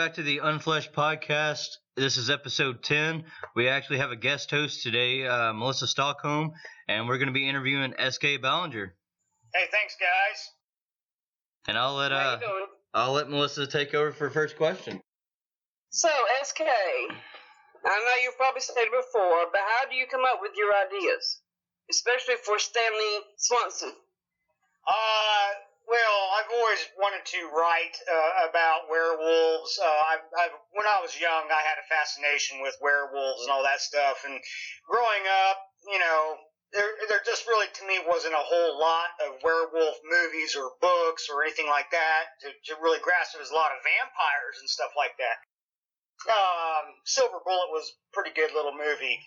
back to the Unfleshed podcast. This is episode 10. We actually have a guest host today, Milissa Stockholm, and we're going to be interviewing S.K. Ballinger. Hey, thanks, guys. And I'll let Melissa take over for first question. So, SK, I know you've probably said it before, but how do you come up with your ideas, especially for Stanley Swanson? Well, I've always wanted to write about werewolves. When I was young, I had a fascination with werewolves and all that stuff. And growing up, there just really, to me, wasn't a whole lot of werewolf movies or books or anything like that to really grasp. There was a lot of vampires and stuff like that. Silver Bullet was a pretty good little movie.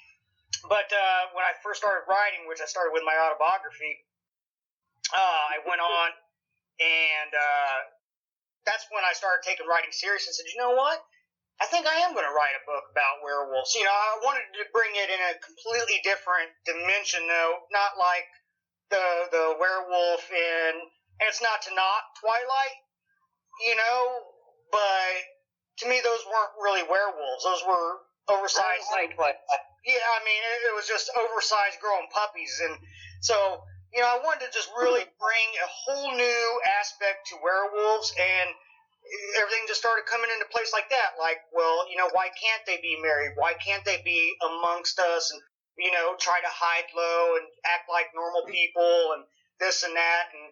But when I first started writing, which I started with my autobiography, I went on, and that's when I started taking writing serious and said, you know what? I think I am going to write a book about werewolves. I wanted to bring it in a completely different dimension, though, not like the werewolf and it's not to knock Twilight, but to me those weren't really werewolves. Those were oversized. Yeah, I mean, it was just oversized growing puppies. And so, I wanted to just really bring a whole new aspect to werewolves, and everything just started coming into place like that. Like, well, why can't they be married? Why can't they be amongst us and, try to hide low and act like normal people and this and that? And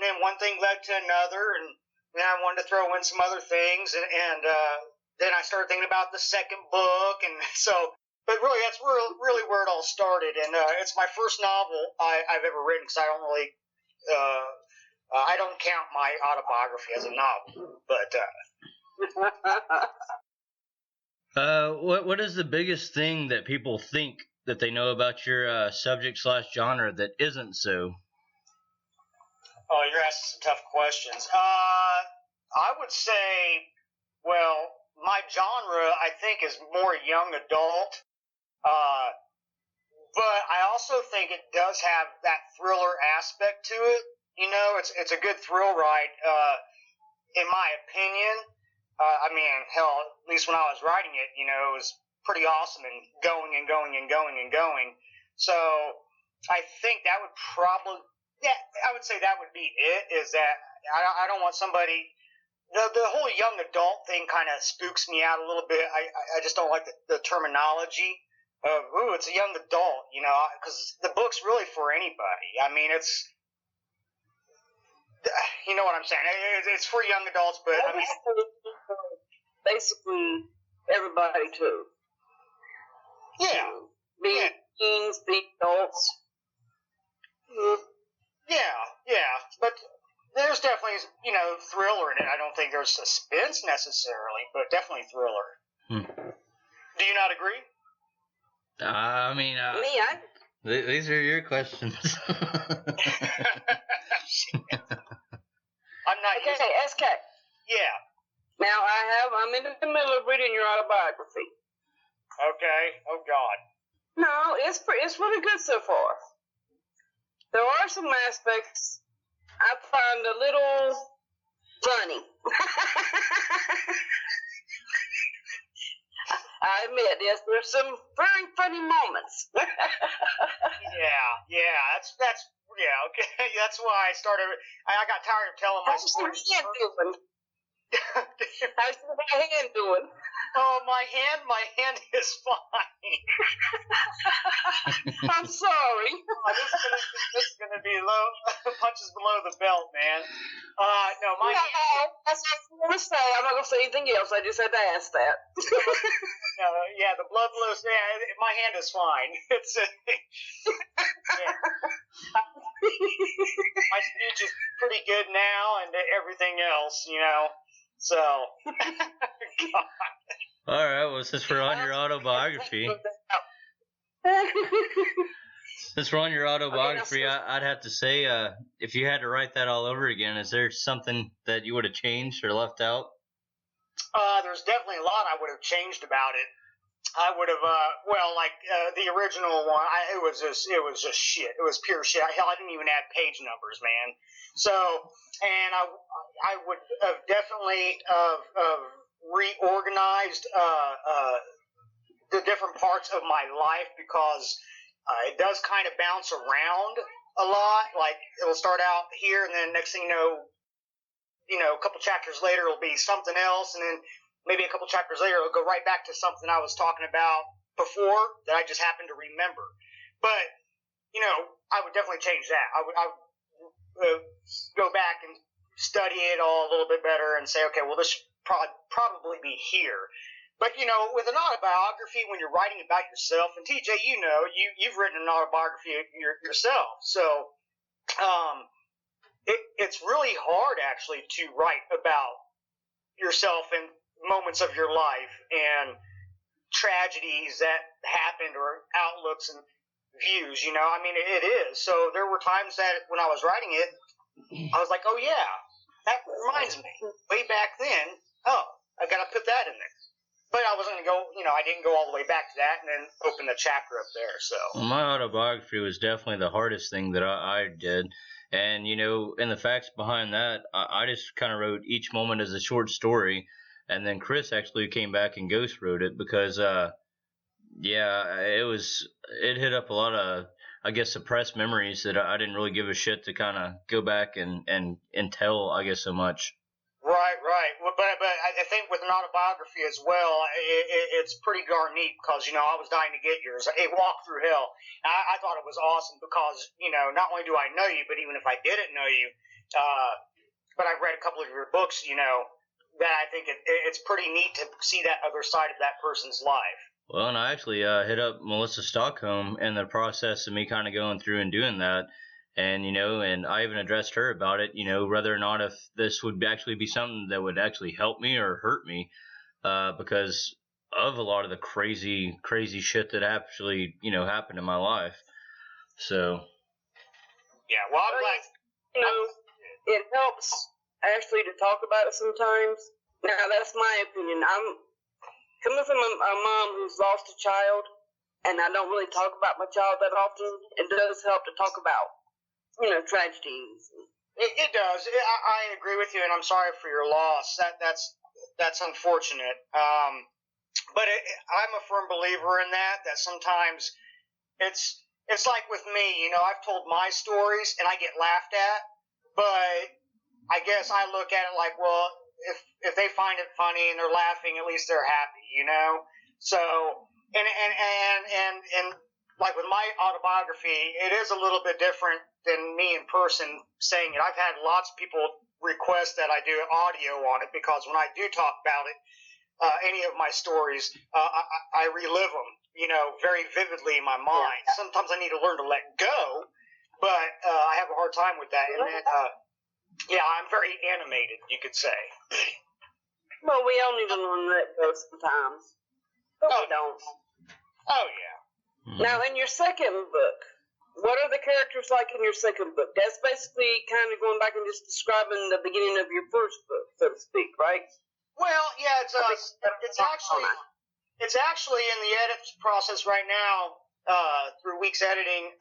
then one thing led to another, and then I wanted to throw in some other things, and then I started thinking about the second book, and so... But really, that's really where it all started, and it's my first novel I've ever written, because I don't really, I don't count my autobiography as a novel. But what is the biggest thing that people think that they know about your subject/genre that isn't so? Oh, you're asking some tough questions. I would say, well, my genre I think is more young adult. But I also think it does have that thriller aspect to it. It's a good thrill ride, in my opinion. I mean, hell, at least when I was writing it, it was pretty awesome and going and going and going and going. So I think that would probably, I would say that would be it, is that I don't want somebody, the whole young adult thing kind of spooks me out a little bit. I just don't like the terminology. It's a young adult, because the book's really for anybody. I mean, it's, you know what I'm saying? It's for young adults, but I mean, basically everybody too. Yeah. Be teens, be adults. Yeah. But there's definitely, thriller in it. I don't think there's suspense necessarily, but definitely thriller. Do you not agree? I mean, these are your questions. I'm not. Okay, SK. Yeah. Now I'm in the middle of reading your autobiography. Okay. Oh God. No, it's really good so far. There are some aspects I find a little funny. I admit, yes, there's some very funny moments. Yeah, okay. That's why I started. I got tired of telling my story. How's your hand doing? Oh, my hand is fine. I'm sorry. This is gonna be low punches below the belt, man. No, my hand. That's what I'm gonna say. I'm not gonna say anything else. I just had to ask that. No, yeah, the blood flows. Yeah, my hand is fine. It's yeah. My speech is pretty good now, and everything else, So, God. All right. Well, since we're on your autobiography, I'd have to say, if you had to write that all over again, is there something that you would have changed or left out? There's definitely a lot I would have changed about it. I would have, the original one, it was just shit. It was pure shit. Hell, I didn't even add page numbers, man. So, and I would have definitely reorganized the different parts of my life because it does kind of bounce around a lot. Like it'll start out here, and then next thing you know, a couple chapters later it'll be something else, and then maybe a couple chapters later it'll go right back to something I was talking about before that I just happened to remember. But I would definitely change that. I would go back and study it all a little bit better and say, okay, well, this should probably be here. But, with an autobiography, when you're writing about yourself, and TJ, you've written an autobiography yourself. So it's really hard, actually, to write about yourself and moments of your life and tragedies that happened or outlooks and views, I mean, it is. So there were times that when I was writing it, I was like, oh, yeah, that reminds me. Way back then, I got to put that in there. But I wasn't going to go, I didn't go all the way back to that and then open the chapter up there, so. Well, my autobiography was definitely the hardest thing that I did. And, and the facts behind that, I just kind of wrote each moment as a short story. And then Chris actually came back and ghost wrote it because, it hit up a lot of, I guess, suppressed memories that I didn't really give a shit to kind of go back and tell, I guess, so much. Right. Well, but I think with an autobiography as well, it's pretty darn neat because, I was dying to get yours. A Walk Through Hell. I thought it was awesome because, not only do I know you, but even if I didn't know you, but I've read a couple of your books, that I think it's pretty neat to see that other side of that person's life. Well, and I actually hit up Milissa Stockholm in the process of me kind of going through and doing that. And, and I even addressed her about it, whether or not if this would actually be something that would actually help me or hurt me because of a lot of the crazy shit that actually, happened in my life. So. Yeah, well, I'm glad. It helps actually to talk about it sometimes. Now, that's my opinion. I'm coming from a mom who's lost a child, and I don't really talk about my child that often. It does help to talk about tragedies. It does. I agree with you, and I'm sorry for your loss. That's unfortunate. But I'm a firm believer in that sometimes it's like with me. I've told my stories, and I get laughed at, but I guess I look at it like, well, if they find it funny and they're laughing, at least they're happy, So, and like with my autobiography, it is a little bit different than me in person saying it. I've had lots of people request that I do audio on it because when I do talk about it, any of my stories, I relive them, very vividly in my mind. Yeah. Sometimes I need to learn to let go, but I have a hard time with that. And then, I'm very animated, you could say. Well, we all need to learn to let go sometimes, but we don't. Oh, yeah. Now, in your second book, what are the characters like in your second book? That's basically kind of going back and just describing the beginning of your first book, so to speak, right? Well, yeah, it's actually in the edit process right now through Week's editing,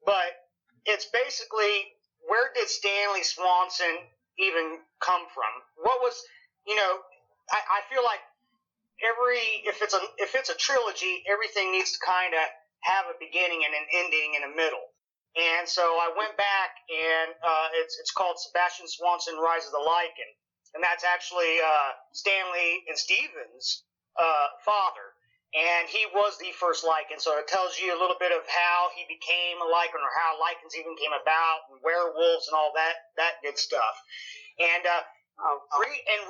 but it's basically where did Stanley Swanson even come from? What was, I feel like if it's a trilogy, everything needs to kind of have a beginning and an ending and a middle. And so I went back and it's called Sebastian Swanson Rise of the Lycan, and that's actually Stanley and Stephen's father, and he was the first Lycan. So it tells you a little bit of how he became a Lycan or how Lycans even came about and werewolves and all that good stuff. And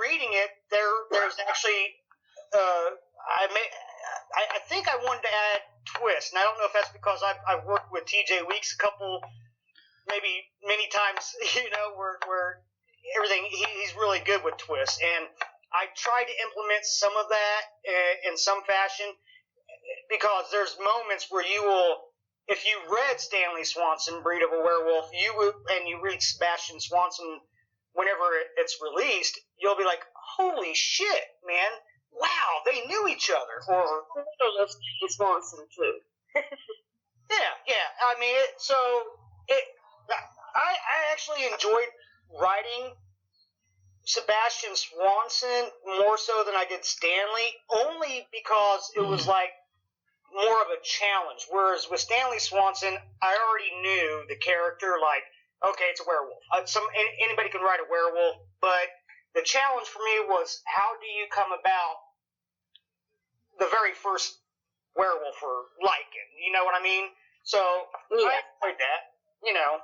reading it, there's actually. I think I wanted to add twists, and I don't know if that's because I've worked with TJ Weeks many times, where everything he's really good with twists, and I tried to implement some of that in some fashion because there's moments where you will, if you read Stanley Swanson, Breed of a Werewolf, and you read Sebastian Swanson whenever it's released, you'll be like, holy shit, man. Wow, they knew each other. Or Swanson too. yeah. I mean, I actually enjoyed writing Sebastian Swanson more so than I did Stanley, only because it was like more of a challenge. Whereas with Stanley Swanson, I already knew the character, like, okay, it's a werewolf. Anybody can write a werewolf, but the challenge for me was, how do you come about the very first werewolf or Lycan? You know what I mean? So I enjoyed that, you know.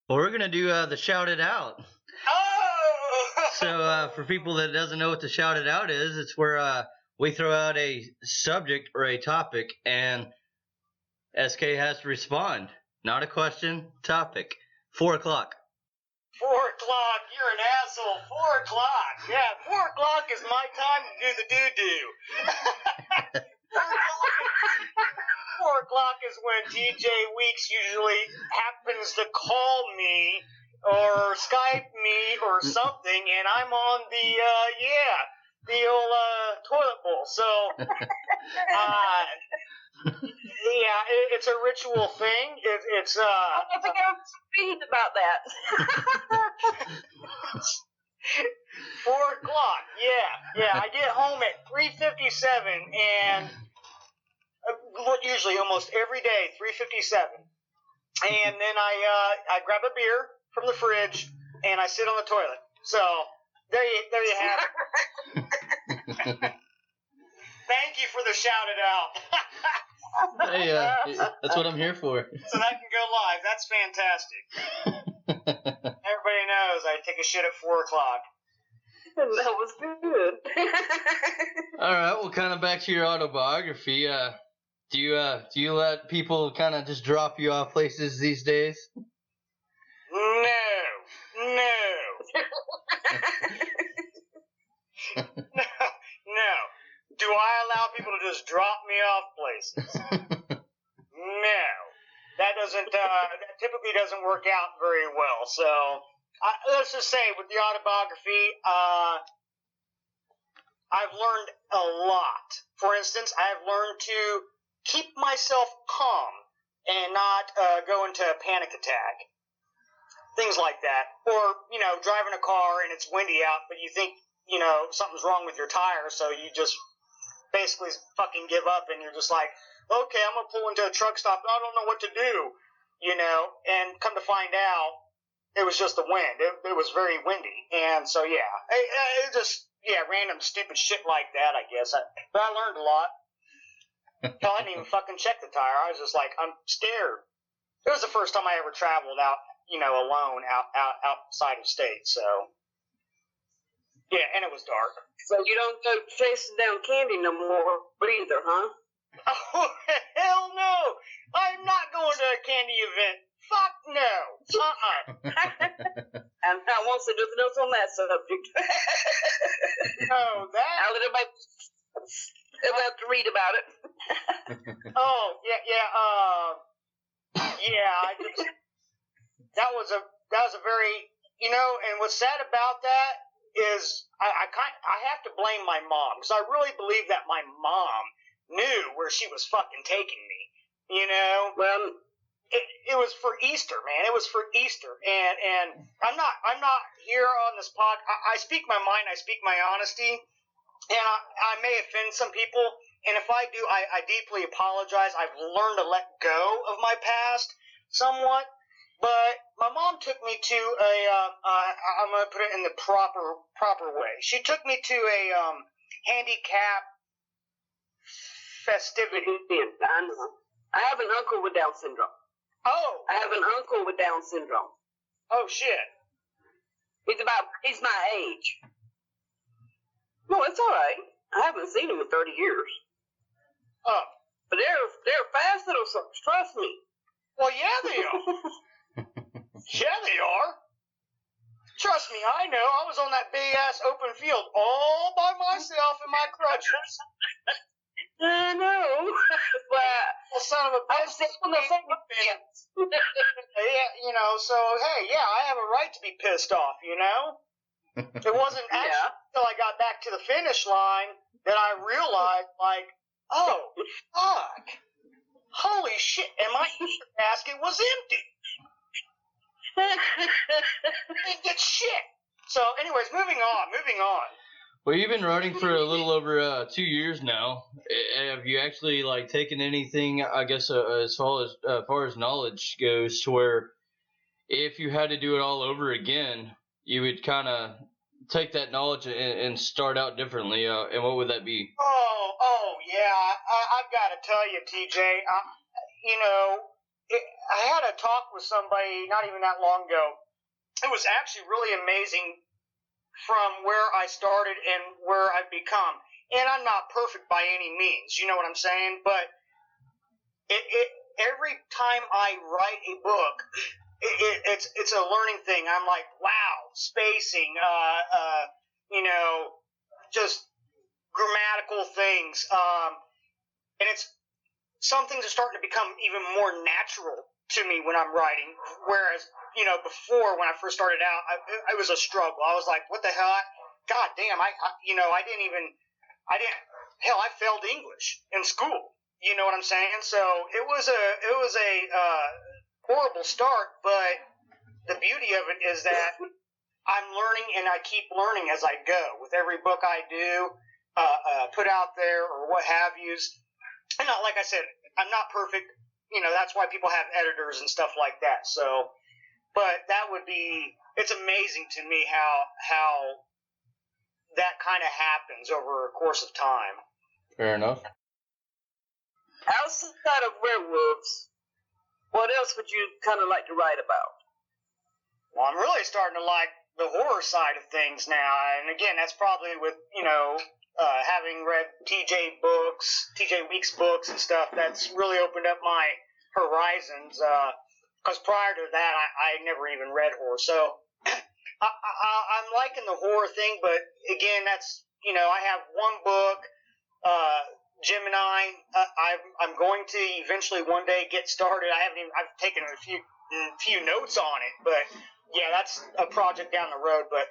Well, we're gonna do the shout it out. Oh! So for people that doesn't know what the shout it out is, it's where we throw out a subject or a topic, and SK has to respond. Not a question, topic. 4 o'clock. 4 o'clock, you're an asshole. 4 o'clock. Yeah, 4 o'clock is my time to do the doo-doo. 4 o'clock is when TJ Weeks usually happens to call me or Skype me or something, and I'm on the old toilet bowl. So, yeah, it's a ritual thing. It's I think I was reading about that. 4 o'clock. Yeah. I get home at 3:57, and usually almost every day 3:57, and then I grab a beer from the fridge and I sit on the toilet. So there you have it. Thank you for the shout it out. Hey, that's what I'm here for. So that can go live. That's fantastic. Everybody knows I take a shit at 4 o'clock. That was good. All right, well, kind of back to your autobiography. Do you let people kind of just drop you off places these days? No. No. Do I allow people to just drop me off places? No. That typically doesn't work out very well. So, let's just say with the autobiography, I've learned a lot. For instance, I've learned to keep myself calm and not go into a panic attack. Things like that. Or, driving a car and it's windy out, but you think, something's wrong with your tire, so you just basically fucking give up, and you're just like, okay, I'm going to pull into a truck stop, and I don't know what to do, and come to find out, it was just the wind. It was very windy, and so, yeah, it just, random stupid shit like that, I guess. But I learned a lot. Hell, I didn't even fucking check the tire. I was just like, I'm scared. It was the first time I ever traveled out, alone outside of state, so. Yeah, and it was dark. So you don't go chasing down candy no more, either, huh? Oh, hell no! I'm not going to a candy event. Fuck no. And I won't say nothing else on that subject. No, that. I'll let everybody have to read about it. Oh, yeah. That was a very, and what's sad about that is I have to blame my mom, because I really believe that my mom knew where she was fucking taking me. Well, it was for Easter, man. It was for Easter, and I'm not here on this pod. I speak my mind. I speak my honesty, and I may offend some people. And if I do, I deeply apologize. I've learned to let go of my past somewhat. But my mom took me to I'm going to put it in the proper way. She took me to a handicap festivity. I have an uncle with Down syndrome. Oh. I have an uncle with Down syndrome. Oh, shit. He's my age. No, it's all right. I haven't seen him in 30 years. Oh. But they're fast little suckers, trust me. Well, yeah, they are. Yeah, they are. Trust me, I know. I was on that big-ass open field all by myself in my crutches. I know. Well, son of a bitch. Yeah, so, hey, I have a right to be pissed off, It wasn't actually until I got back to the finish line that I realized, like, oh, fuck. Holy shit, and my basket was empty. Didn't get shit. So, anyways, moving on. Well, you've been writing for a little over 2 years now. Have you actually like taken anything? I guess as far as knowledge goes, to where if you had to do it all over again, you would kind of take that knowledge and start out differently. And what would that be? Oh, yeah. I've got to tell you, TJ. I had a talk with somebody not even that long ago. It was actually really amazing from where I started and where I've become. And I'm not perfect by any means, you know what I'm saying? But every time I write a book, it's a learning thing. I'm like, wow, spacing, just grammatical things, and it's some things are starting to become even more natural to me when I'm writing. Whereas, before when I first started out, it was a struggle. I was like, what the hell? God damn, I failed English in school. You know what I'm saying? So it was a horrible start, but the beauty of it is that I'm learning and I keep learning as I go with every book I do, put out there or what have yous. And not, like I said, I'm not perfect. That's why people have editors and stuff like that. So, but it's amazing to me how that kind of happens over a course of time. Fair enough. Outside of werewolves, what else would you kind of like to write about? Well, I'm really starting to like the horror side of things now. And again, that's probably with, having read TJ Weeks books and stuff, that's really opened up my horizons. Because prior to that, I never even read horror. So I'm liking the horror thing, but again, that's, I have one book, Gemini. I'm going to eventually one day get started. I've taken a few notes on it, but yeah, that's a project down the road. But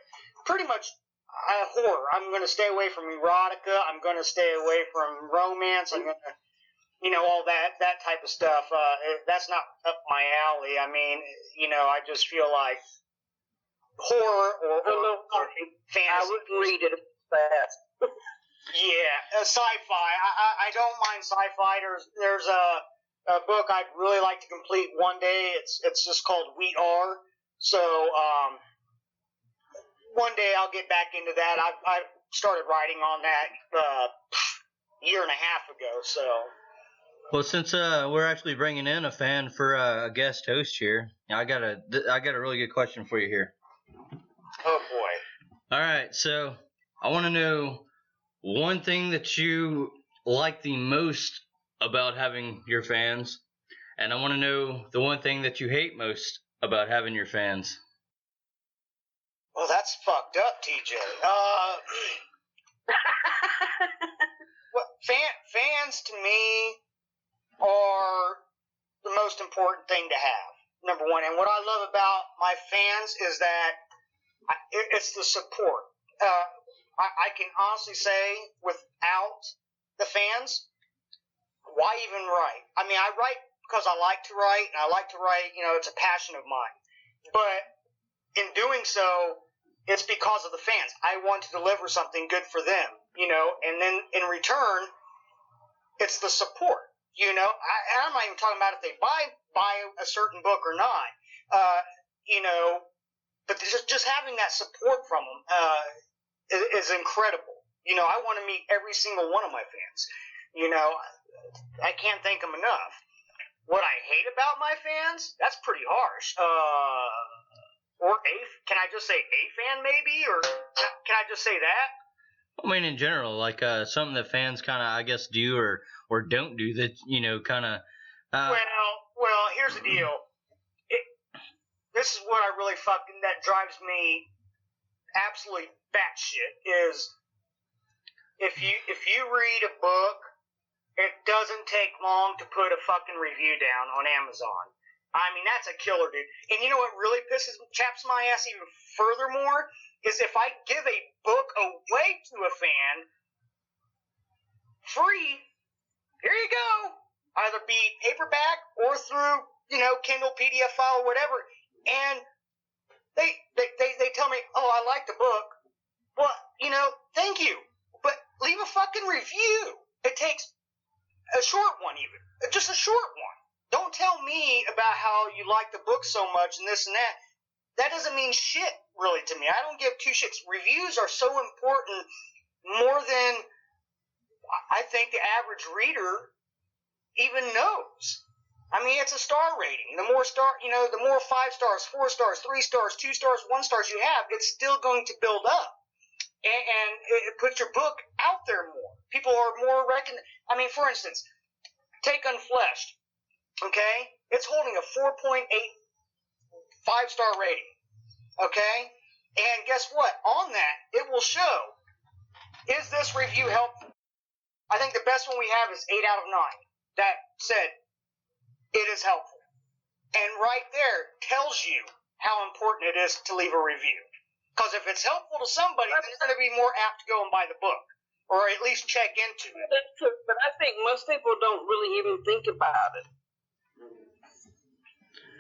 pretty much horror. I'm going to stay away from erotica. I'm going to stay away from romance. I'm going to, all that type of stuff. That's not up my alley. I mean, I just feel like horror or fantasy. I would read it fast. Yeah, sci-fi. I don't mind sci-fi. There's a book I'd really like to complete one day. It's just called We Are. So one day I'll get back into that. I started writing on that year and a half ago. So. Well, since we're actually bringing in a fan for a guest host here, I got a really good question for you here. Oh boy! All right, so I want to know one thing that you like the most about having your fans, and I want to know the one thing that you hate most about having your fans. Well, that's fucked up, TJ. Fans to me are the most important thing to have, number one. And what I love about my fans is that it's the support. I can honestly say, without the fans, why even write? I mean, I write because I like to write, and I like to write, it's a passion of mine. But in doing so, it's because of the fans. I want to deliver something good for them, and then in return, it's the support. I'm not even talking about if they buy a certain book or not, but just having that support from them is incredible. I want to meet every single one of my fans. I can't thank them enough. What I hate about my fans, that's pretty harsh. Can I just say a fan maybe, or can I just say that? I mean, in general, like something that fans kind of, I guess, do or don't do that, kind of. Well, here's the deal. This is what I really that drives me absolutely batshit is if you read a book, it doesn't take long to put a fucking review down on Amazon. I mean, that's a killer, dude. And you know what really chaps my ass even furthermore is if I give a book away to a fan free, here you go, either be paperback or through, Kindle, PDF file, whatever, and they tell me, oh, I like the book. Well, thank you, but leave a fucking review. It takes a short one, even just a short one. Don't tell me about how you like the book so much and this and that. That doesn't mean shit, really, to me. I don't give two shits. Reviews are so important, more than I think the average reader even knows. I mean, it's a star rating. The more the more 5 stars, 4 stars, 3 stars, 2 stars, 1 stars you have, it's still going to build up. And it puts your book out there more. People are more I mean, for instance, take Unfleshed. Okay? It's holding a 4.8 5-star rating. Okay? And guess what? On that, it will show, is this review helpful? I think the best one we have is 8 out of 9 that said it is helpful. And right there tells you how important it is to leave a review. Because if it's helpful to somebody, then they're going to be more apt to go and buy the book. Or at least check into it. That's true, but I think most people don't really even think about it.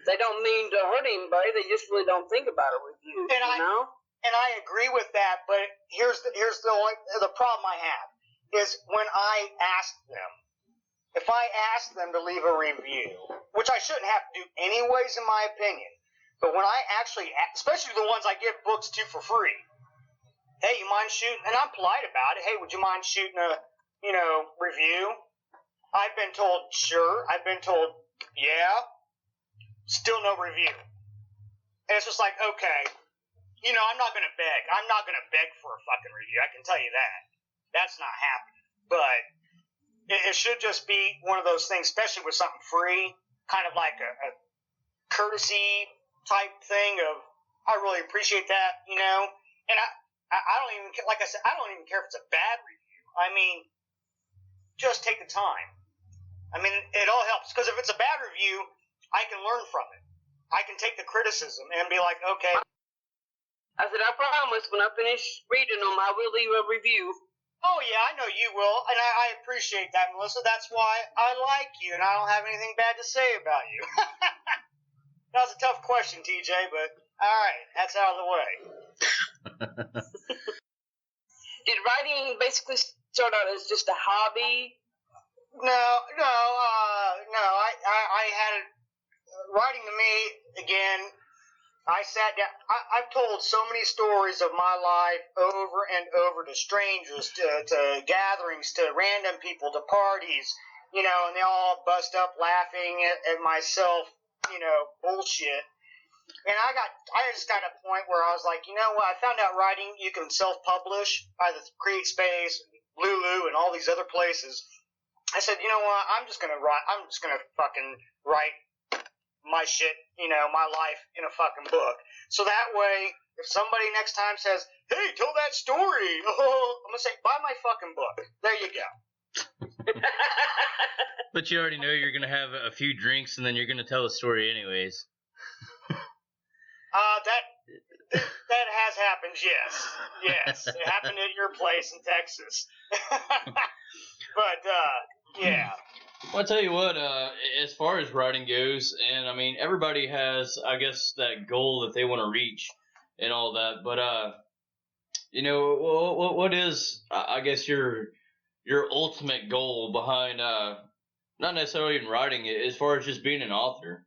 They don't mean to hurt anybody. They just really don't think about a review. And I agree with that. But here's the problem I have is when I ask them. If I ask them to leave a review, which I shouldn't have to do anyways, in my opinion, but when I actually, especially the ones I give books to for free, hey, you mind shooting? And I'm polite about it. Hey, would you mind shooting a, review? I've been told, sure. I've been told, yeah. Still no review. And it's just like, okay, I'm not going to beg. I'm not going to beg for a fucking review. I can tell you that. That's not happening. But it should just be one of those things, especially with something free, kind of like a courtesy type thing of, I really appreciate that, And I don't even, like I said, I don't even care if it's a bad review. I mean, just take the time. I mean, it all helps. Because if it's a bad review, I can learn from it. I can take the criticism and be like, okay. I said, I promise when I finish reading them, I will leave a review. Oh, yeah, I know you will. And I appreciate that, Melissa. That's why I like you, and I don't have anything bad to say about you. That was a tough question, TJ, but all right, that's out of the way. Did writing basically start out as just a hobby? No. I had it writing to me again. I sat down. I've told so many stories of my life over and over to strangers, to gatherings, to random people, to parties, and they all bust up laughing at myself, bullshit. And I just got to a point where I was like, what? I found out writing, you can self-publish, either CreateSpace, Lulu, and all these other places. I said, you know what? I'm just gonna fucking write my shit, my life in a fucking book. So that way, if somebody next time says, hey, tell that story, I'm gonna say, buy my fucking book. There you go. But you already know you're gonna have a few drinks and then you're gonna tell the story anyways. That has happened, yes. It happened at your place in Texas. But, yeah. Well, I'll tell you what, as far as writing goes, and I mean, everybody has, I guess, that goal that they want to reach and all that, but, what is, I guess, your ultimate goal behind, not necessarily even writing it, as far as just being an author?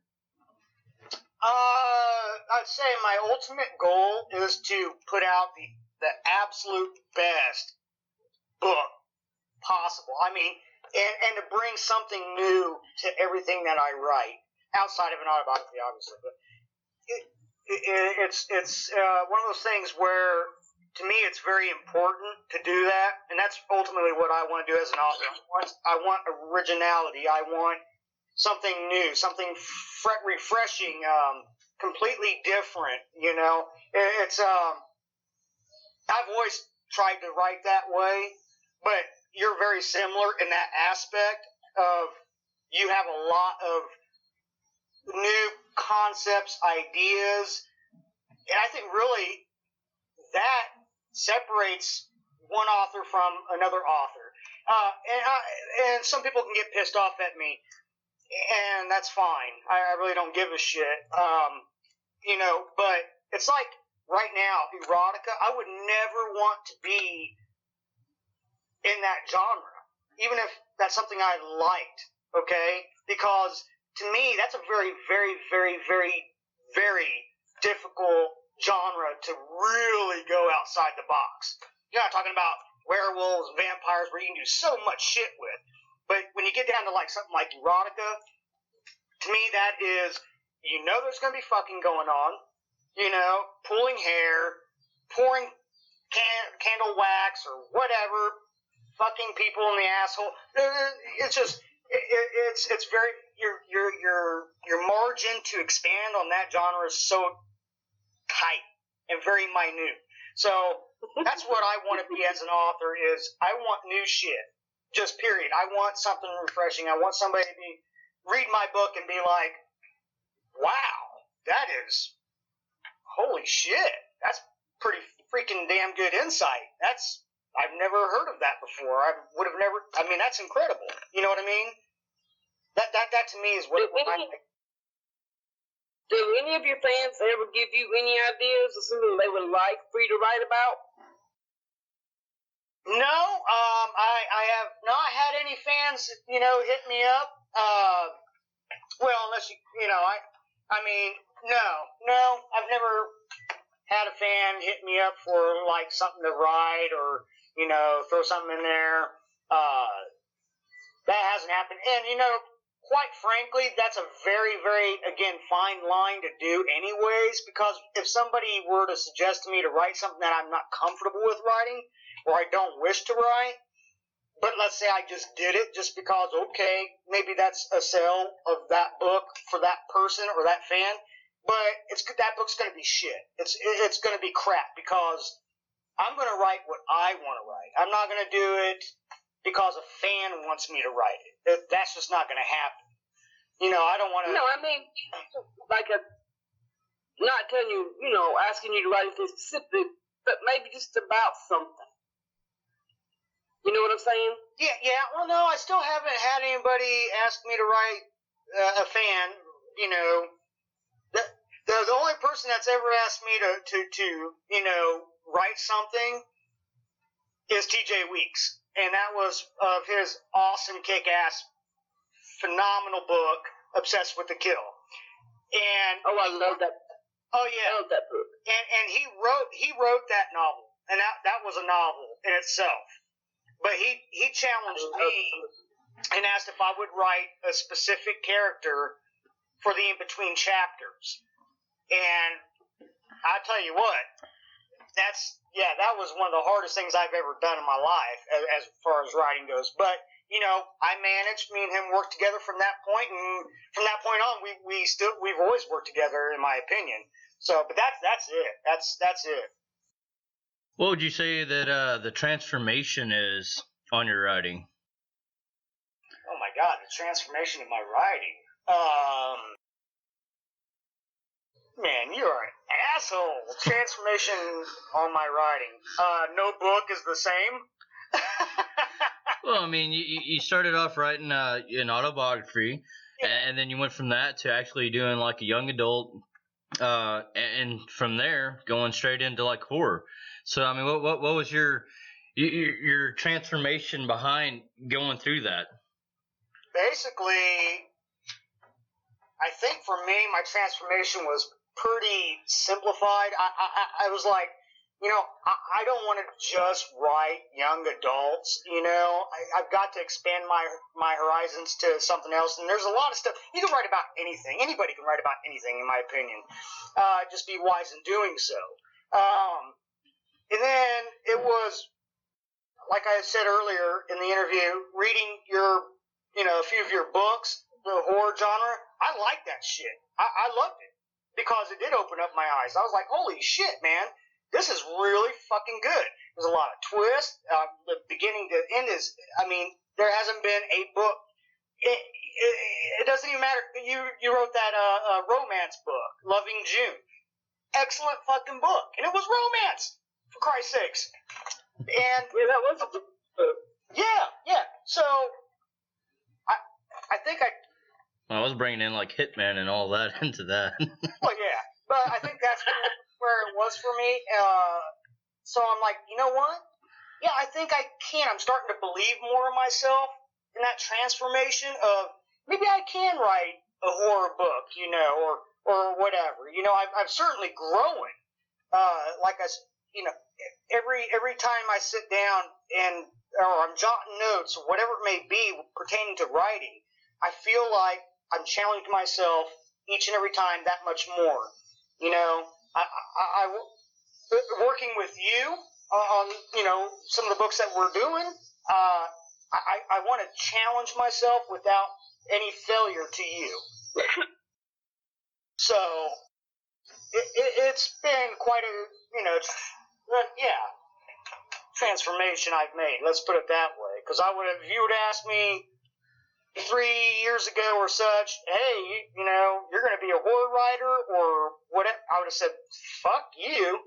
I'd say my ultimate goal is to put out the absolute best book possible. I mean, and to bring something new to everything that I write, outside of an autobiography, obviously. But it's one of those things where, to me, it's very important to do that, and that's ultimately what I want to do as an author. I want originality. I want something new, something refreshing, completely different. It's I've always tried to write that way, but you're very similar in that aspect of you have a lot of new concepts, ideas, and I think really that separates one author from another author. And some people can get pissed off at me, and that's fine. I really don't give a shit. But it's like right now, erotica, I would never want to be in that genre, even if that's something I liked, okay? Because to me, that's a very, very, very, very, very difficult genre to really go outside the box. You're not talking about werewolves, vampires, where you can do so much shit with. But when you get down to like something like erotica, to me that is, you know there's going to be fucking going on, you know, pulling hair, pouring candle wax or whatever, fucking people in the asshole. It's just, it's very, your margin to expand on that genre is so tight and very minute. So that's what I want to be as an author is I want new shit. Just period. I want something refreshing. I want somebody to read my book and be like, wow, that is, holy shit, that's pretty freaking damn good insight. I've never heard of that before. I would have never, I mean, that's incredible. You know what I mean? That to me is what I think. Do any of your fans ever give you any ideas of something they would like for you to write about? No, I have not had any fans, hit me up. Well, unless I mean, no, I've never had a fan hit me up for like something to write or, throw something in there. That hasn't happened. And, quite frankly, that's a very, very, again, fine line to do anyways, because if somebody were to suggest to me to write something that I'm not comfortable with writing, or I don't wish to write, but let's say I just did it just because, okay, maybe that's a sale of that book for that person or that fan, but that book's going to be shit. It's going to be crap because I'm going to write what I want to write. I'm not going to do it because a fan wants me to write it. That's just not going to happen. I don't want to... No, I mean, like not telling you, asking you to write anything specific, but maybe just about something. You know what I'm saying? Yeah. Well, no, I still haven't had anybody ask me to write a fan, The only person that's ever asked me to write something is TJ Weeks. And that was of his awesome, kick-ass, phenomenal book, Obsessed with the Kill. And I love that. Oh yeah, I love that book. And he wrote that novel, and that was a novel in itself. But he challenged me and asked if I would write a specific character for the in-between chapters. And I tell you what, that was one of the hardest things I've ever done in my life as far as writing goes. But, I managed, me and him worked together from that point, and from that point on, we've always worked together, in my opinion. So, but that's it. That's it. What would you say that the transformation is on your writing? Oh my God, the transformation of my writing. Man, you are an asshole. Transformation on my writing. No book is the same. Well, I mean, you started off writing an autobiography, and then you went from that to actually doing like a young adult, and from there going straight into like horror. So, I mean, what was your transformation behind going through that? Basically, I think for me, my transformation was pretty simplified. I was like, I don't want to just write young adults. I've got to expand my horizons to something else. And there's a lot of stuff you can write about anything. Anybody can write about anything, in my opinion. Just be wise in doing so. And then it was, like I said earlier in the interview, reading a few of your books, the horror genre. I like that shit. I loved it because it did open up my eyes. I was like, holy shit, man. This is really fucking good. There's a lot of twists. The beginning to end is, there hasn't been a book. It doesn't even matter. You wrote that romance book, Loving June. Excellent fucking book. And it was romance, for Christ's sakes. And yeah, that was a good book. Yeah. So, I think I was bringing in like Hitman and all that into that. Well, yeah. But I think that's where was for me. So I'm like, you know what? Yeah, I think I can. I'm starting to believe more in myself in that transformation of maybe I can write a horror book, or whatever. I'm certainly growing. Like every time I sit down or I'm jotting notes or whatever it may be pertaining to writing, I feel like I'm challenging myself each and every time that much more. I working with you on some of the books that we're doing. I want to challenge myself without any failure to you. So it's been quite a transformation I've made. Let's put it that way. Because if you would ask me 3 years ago or such, hey, you're going to be a horror writer or whatever, I would have said, fuck you.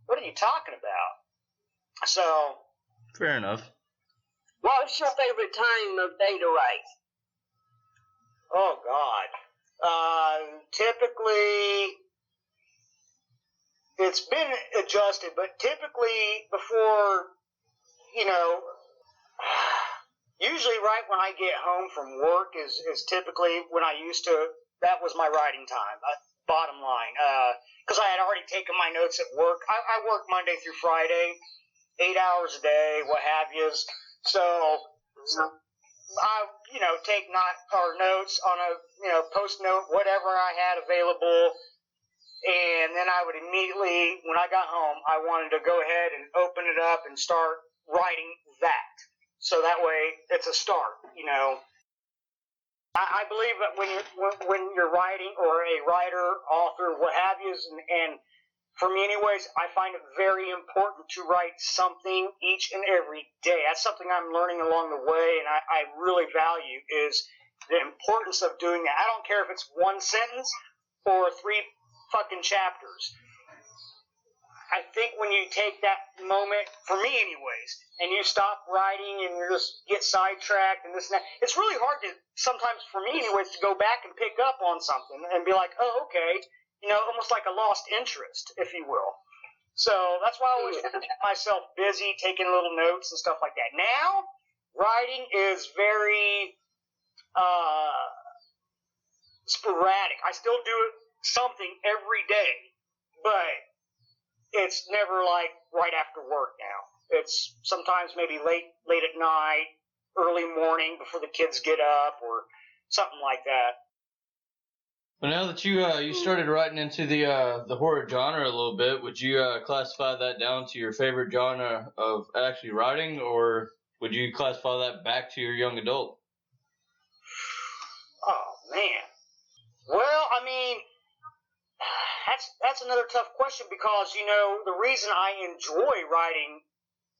What are you talking about? So. Fair enough. What's your favorite time of day to write? Oh, God. Typically, it's been adjusted, but typically before, usually right when I get home from work is typically when that was my writing time, bottom line. Because I had already taken my notes at work. I work Monday through Friday, 8 hours a day, what have you. So I, take notes on a, post-note, whatever I had available. And then I would immediately, when I got home, I wanted to go ahead and open it up and start writing that. So that way, it's a start, I believe that when you're writing, or a writer, author, what have you, and for me anyways, I find it very important to write something each and every day. That's something I'm learning along the way, and I really value is the importance of doing that. I don't care if it's one sentence or 3 fucking chapters. I think when you take that moment, for me anyways, and you stop writing and you just get sidetracked and this and that, it's really hard to, sometimes for me anyways, to go back and pick up on something and be like, oh, okay, almost like a lost interest, if you will. So that's why I always keep myself busy taking little notes and stuff like that. Now, writing is very sporadic. I still do something every day, but it's never like right after work now. It's sometimes maybe late at night, early morning before the kids get up, or something like that. Well, now that you started writing into the horror genre a little bit, would you classify that down to your favorite genre of actually writing, or would you classify that back to your young adult? Oh man. Well, I mean, that's another tough question because the reason I enjoy writing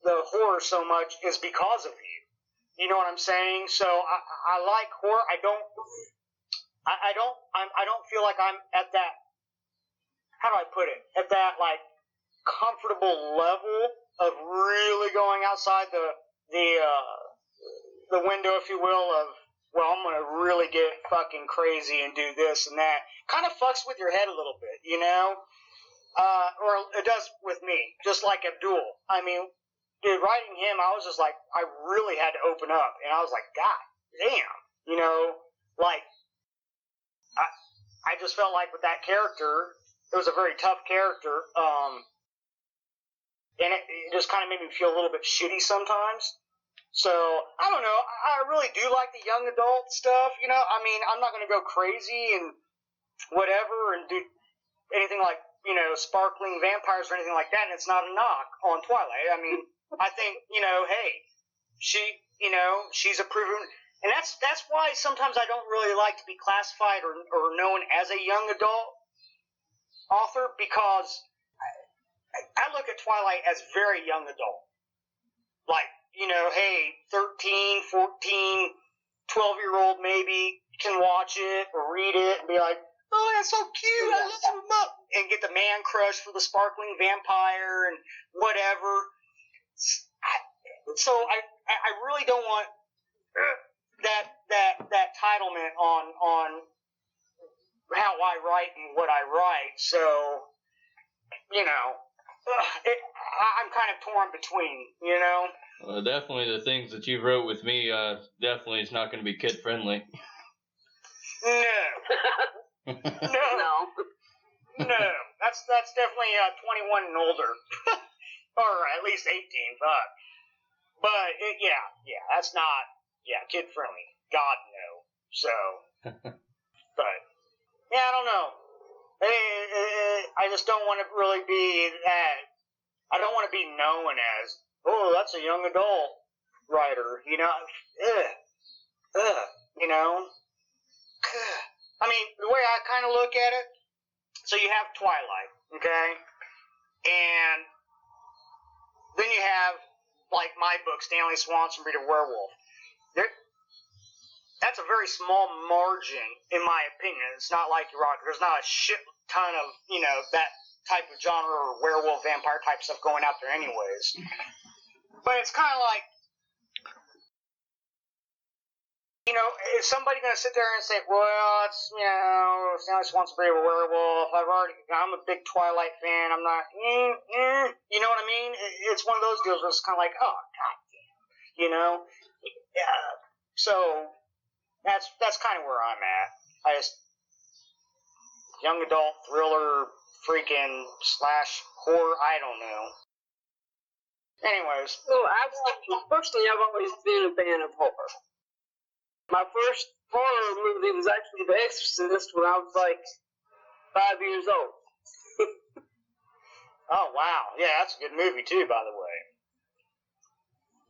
the horror so much is because of you. You know what I'm saying? So I like horror. I don't feel like I'm at that, how do I put it, at that like comfortable level of really going outside the window, if you will, of, well, I'm gonna really get fucking crazy and do this and that. Kind of fucks with your head a little bit, or it does with me, just like Abdul. I mean, dude, writing him, I was just like, I really had to open up, and I was like, God damn, like, I just felt like with that character, it was a very tough character, and it just kind of made me feel a little bit shitty sometimes. So, I don't know, I really do like the young adult stuff, I mean, I'm not going to go crazy and whatever and do anything like, sparkling vampires or anything like that, and it's not a knock on Twilight. I mean, I think, hey, she's a proven, and that's why sometimes I don't really like to be classified or known as a young adult author, because I look at Twilight as very young adult. Like, hey, 13, 14, 12-year-old maybe can watch it or read it and be like, oh, that's so cute, I love him up, and get the man crush for the sparkling vampire and whatever. So I really don't want that titlement on how I write and what I write. So I'm kind of torn between. Definitely the things that you wrote with me, definitely is not going to be kid friendly. No. No. No. That's definitely 21 and older. Or at least 18, but that's not, kid friendly. God, no. So, but, I don't know. I just don't want to really be that. I don't want to be known as, oh, that's a young adult writer, I mean, the way I kind of look at it, so you have Twilight, okay? And then you have, like my book, Stanley Swanson, Breed of Werewolf. That's a very small margin, in my opinion. It's not like erotic. There's not a shit ton of, that type of genre or werewolf, vampire type stuff going out there anyways. But it's kind of like, is somebody going to sit there and say, well, it's, Stanley Swanson, Breed of Werewolf. I'm a big Twilight fan. I'm not, you know what I mean? It's one of those deals where it's kind of like, oh, goddamn, Yeah. So that's kind of where I'm at. I just young adult thriller, freaking / horror. I don't know. Anyways, Well, personally, I've always been a fan of horror. My first horror movie was actually The Exorcist when I was like 5 years old. Oh wow, yeah, that's a good movie too, by the way.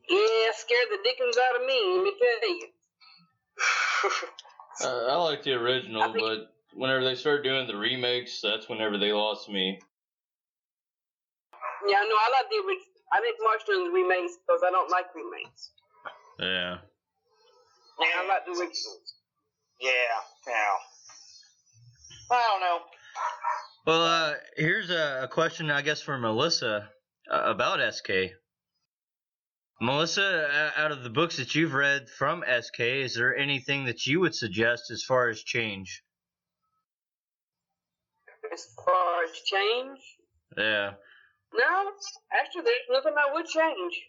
Yeah, scared the dickens out of me. Let me tell you. I like the original, but whenever they start doing the remakes, that's whenever they lost me. Yeah, no, I like the original. I didn't watch the remakes because I don't like remakes. Yeah. I like the originals. Yeah. I don't know. Well, here's a question, I guess, for Milissa about SK. Milissa, out of the books that you've read from SK, is there anything that you would suggest as far as change? As far as change? Yeah. No, actually, there's nothing I would change.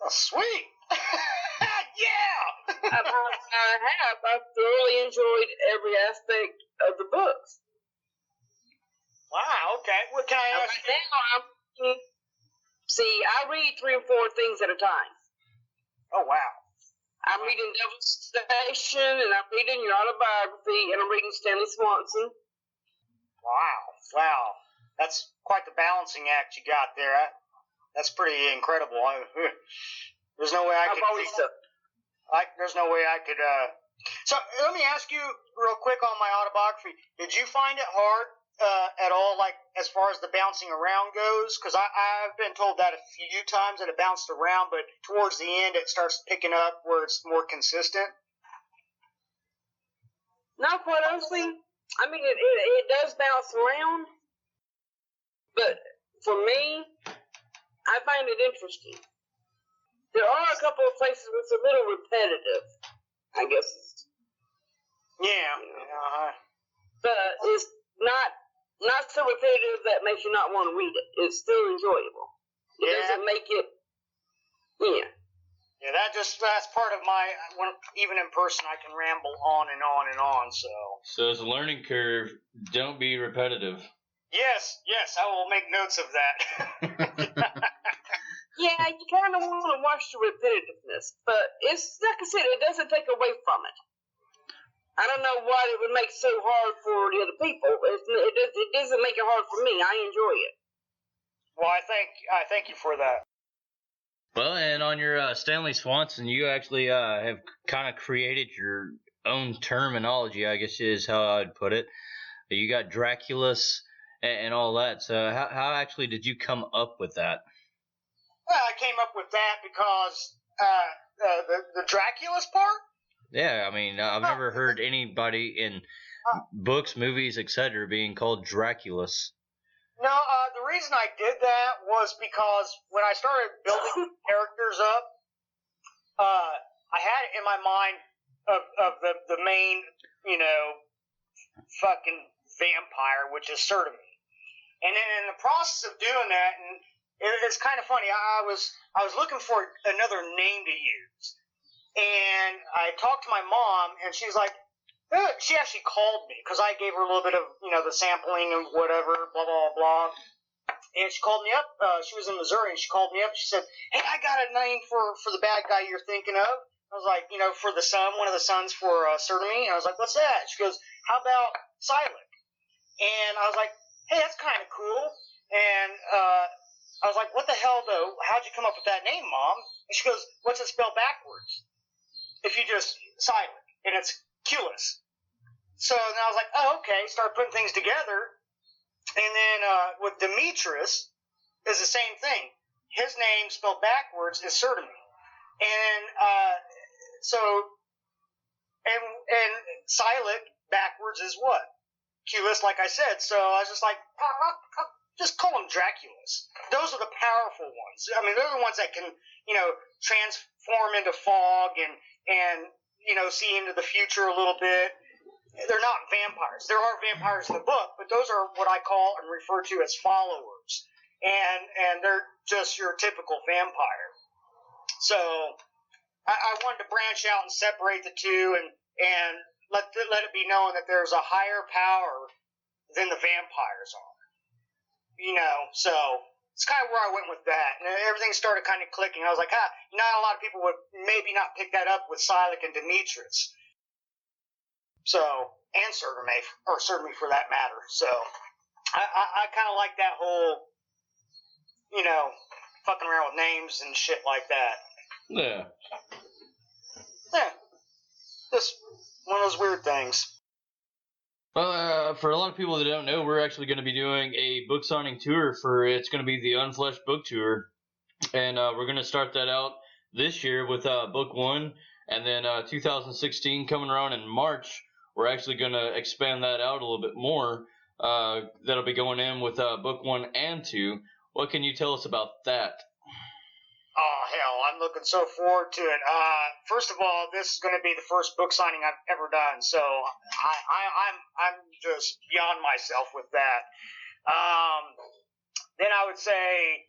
Oh, sweet. Yeah. I've thoroughly enjoyed every aspect of the books. Wow, okay. What can I ask you? I read 3 or 4 things at a time. Oh, wow. I'm reading Devil's Station, and I'm reading your autobiography, and I'm reading Stanley Swanson. Wow. That's quite the balancing act you got there. That's pretty incredible. There's no way I could. There's no way I could. So let me ask you real quick on my autobiography. Did you find it hard at all, like as far as the bouncing around goes? Because I've been told that a few times that it bounced around, but towards the end it starts picking up where it's more consistent. Not quite honestly. I mean, it does bounce around, but for me, I find it interesting. There are a couple of places where it's a little repetitive, I guess. Yeah. But it's not so repetitive that makes you not want to read it. It's still enjoyable. It doesn't make it. Yeah. Yeah, that's part of my. Even in person, I can ramble on and on and on. So as a learning curve, don't be repetitive. Yes, I will make notes of that. Yeah, you kind of want to watch the repetitiveness, but it's like I said, it doesn't take away from it. I don't know why it would make it so hard for the other people. It doesn't make it hard for me. I enjoy it. Well, I thank you for that. Well, and on your Stanley Swanson, you actually have kind of created your own terminology, I guess is how I'd put it. You got Draculus and all that. So how actually did you come up with that? Well, I came up with that because the Draculus part. Yeah, I mean, I've never heard anybody in books, movies, etc. being called Draculus. No, the reason I did that was because when I started building characters up, I had it in my mind of the main, fucking vampire, which is Certamy. And then in the process of doing that, and it's kind of funny, I was looking for another name to use. And I talked to my mom, and she's like, she actually called me because I gave her a little bit of, the sampling and whatever, blah, blah, blah. And she called me up. She was in Missouri, and she called me up. She said, "Hey, I got a name for the bad guy you're thinking of." I was like, for the son, one of the sons for Sertamy. And I was like, "What's that?" She goes, "How about Silik?" And I was like, "Hey, that's kind of cool." And I was like, "What the hell, though? How'd you come up with that name, Mom?" And she goes, "What's it spelled backwards? If you just Silik, and it's Culis." So then I was like, "Oh, okay." Started putting things together. And then with Demetrius is the same thing. His name spelled backwards is Sertamy. And and Silik backwards is what? Culis, like I said. So I was just like, I'll just call him Draculus. Those are the powerful ones. I mean, they're the ones that can, transform into fog and see into the future a little bit. They're not vampires. There are vampires in the book, but those are what I call and refer to as followers. And they're just your typical vampire. So I wanted to branch out and separate the two and let it be known that there's a higher power than the vampires are. So it's kind of where I went with that. And everything started kind of clicking. I was like, not a lot of people would maybe not pick that up with Silik and Demetrius. So, and Sertamy for that matter. So, I kind of like that whole, fucking around with names and shit like that. Yeah. Yeah. Just one of those weird things. Well, for a lot of people that don't know, we're actually going to be doing a book signing tour it's going to be the Unfleshed book tour. And we're going to start that out this year with book 1. And then 2016 coming around in March, we're actually going to expand that out a little bit more. That'll be going in with book 1 and 2. What can you tell us about that? Oh, hell, I'm looking so forward to it. First of all, this is going to be the first book signing I've ever done, so I'm just beyond myself with that. Then I would say,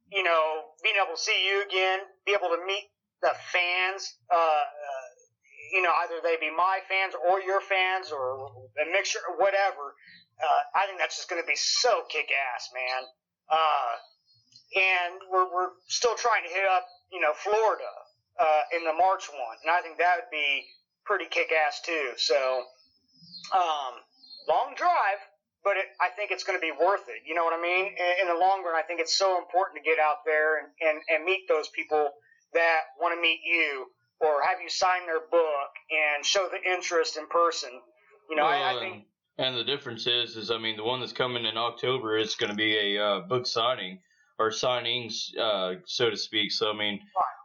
being able to see you again, be able to meet the fans, either they be my fans or your fans or a mixture or whatever. I think that's just going to be so kick-ass, man. And we're still trying to hit up, Florida in the March one, and I think that would be pretty kick-ass too. So, long drive, but I think it's going to be worth it. You know what I mean? In the long run, I think it's so important to get out there and meet those people that want to meet you or have you sign their book and show the interest in person. I think. And the difference is I mean, the one that's coming in October is going to be a book signing or signings, so to speak. So, I mean,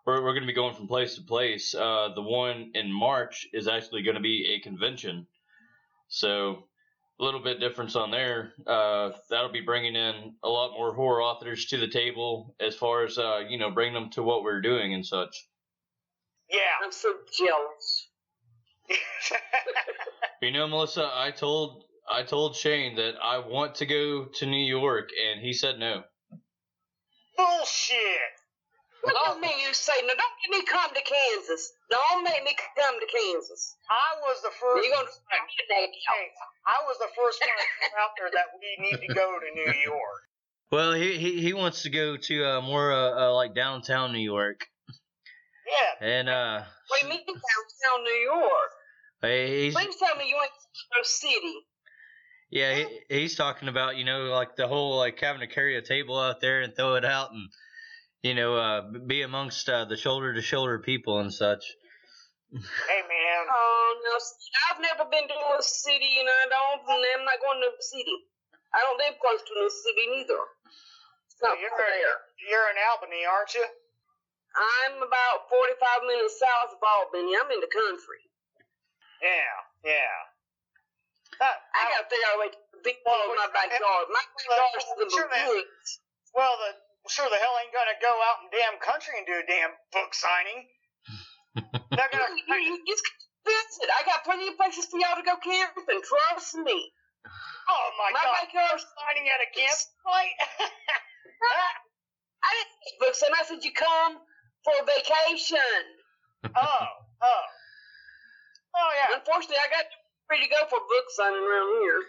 we're going to be going from place to place. The one in March is actually going to be a convention. So, a little bit difference on there. That'll be bringing in a lot more horror authors to the table as far as, bringing them to what we're doing and such. Yeah. I'm so jealous. Melissa, I told Shane that I want to go to New York, and he said no. Bullshit. Don't make you say no. Don't make me come to Kansas. Don't make me come to Kansas. I was the first. You're gonna I was the first one to come out there that we need to go to New York. Well, he wants to go to more like downtown New York. Yeah. And what do you mean downtown New York? Please tell me you ain't no city. Yeah, he's talking about, like the whole, like having to carry a table out there and throw it out and, be amongst the shoulder-to-shoulder people and such. Hey, man. Oh, no, I've never been to a city, and I'm not going to a city. I don't live close to a city neither. It's not fair. You're in Albany, aren't you? I'm about 45 minutes south of Albany. I'm in the country. Yeah. I got to figure out a way to be in my backyard. My backyard's in the woods. Well, sure the hell ain't gonna go out in damn country and do a damn book signing. You just visit. I got plenty of places for y'all to go camping. Trust me. Oh my God! backyard Signing at a campsite. I didn't take books, and I said you come for vacation. Oh yeah. Unfortunately, I got free to go for book signing around here.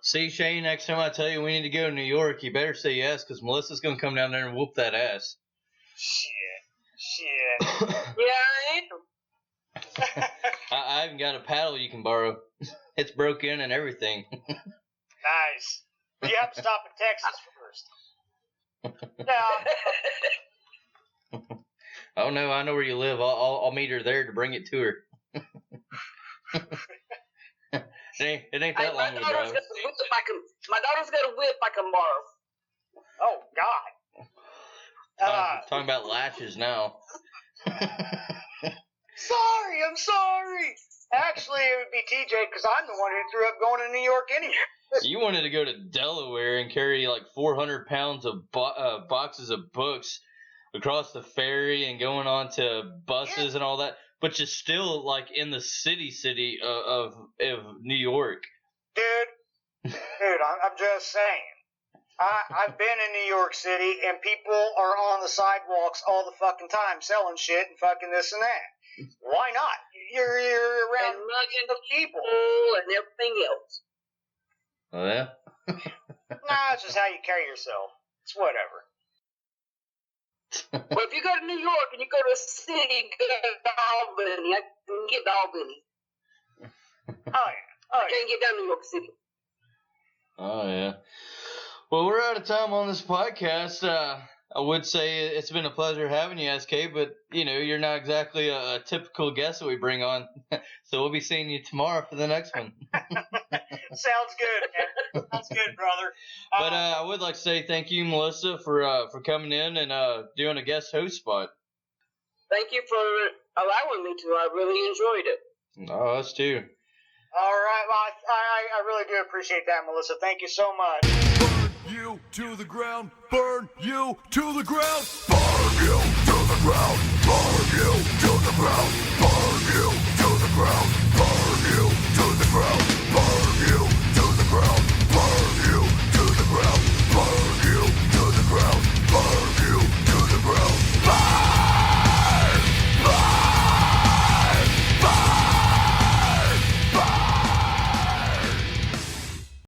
See, Shane, next time I tell you we need to go to New York, you better say yes, because Melissa's going to come down there and whoop that ass. Shit. Yeah, I am. I even got a paddle you can borrow. It's broken and everything. Nice. You have to stop in Texas first. No. Oh no, I know where you live. I'll meet her there to bring it to her. it ain't that long of a drive. My daughter's got a whip I can borrow. Oh God. Talking about latches now. I'm sorry. Actually, it would be TJ because I'm the one who threw up going to New York anyway. You wanted to go to Delaware and carry like 400 pounds of boxes of books across the ferry and going on to buses and all that, but you're still like in the city of New York. Dude, I'm just saying. I've been in New York City and people are on the sidewalks all the fucking time selling shit and fucking this and that. Why not? You're around millions of people and everything else. Oh yeah. Nah, it's just how you carry yourself. It's whatever. Well, if you go to New York and you go to a city, go to Albany. I can get to Albany. Oh yeah. I can't get down to New York City. Oh yeah. Well, we're out of time on this podcast. I would say it's been a pleasure having you, SK, but, you know, you're not exactly a typical guest that we bring on. So we'll be seeing you tomorrow for the next one. Sounds good, man. Sounds good, brother. But I would like to say thank you, Melissa, for coming in and doing a guest host spot. Thank you for allowing me to. I really enjoyed it. Oh, us too. All right. Well, I really do appreciate that, Melissa. Thank you so much. Burn you to the ground. Burn you to the ground. Burn you to the ground.